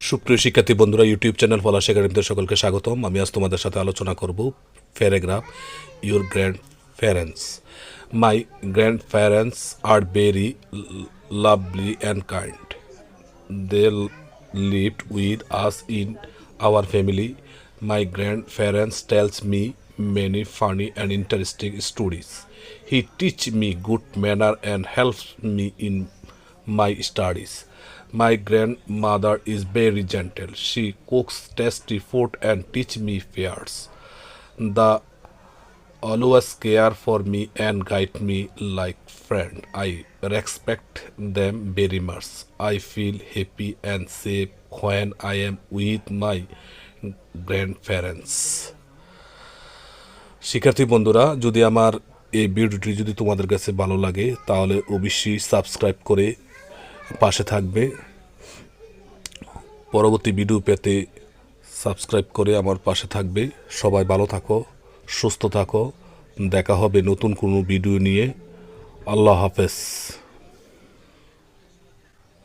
সুপ্রিয় শিক্ষার্থী বন্ধুরা, ইউটিউব চ্যানেল পলাশ একাডেমিতে সকলকে স্বাগতম। আমি আজ তোমাদের সাথে আলোচনা করব paragraph your grandparents. My grandparents are very lovely and kind. They lived with us in our family. My grandparents tells me many funny and interesting stories. He teach me good manner and helps me in my studies. My grandmother is very gentle. She cooks tasty food and teach me fairs. The always care for me and guide me like friend. I respect them very much. I feel happy and safe when I am with my grandparents. শিক্ষার্থী বন্ধুরা, যদি আমার এই ভিডিওটি যদি তোমাদের কাছে ভালো লাগে তাহলে অবশ্যই সাবস্ক্রাইব করে পাশে থাকবে। পরবর্তী ভিডিও পেতে সাবস্ক্রাইব করে আমার পাশে থাকবে। সবাই ভালো থাকো, সুস্থ থাকো। দেখা হবে নতুন কোনো ভিডিও নিয়ে। আল্লাহ হাফেজ।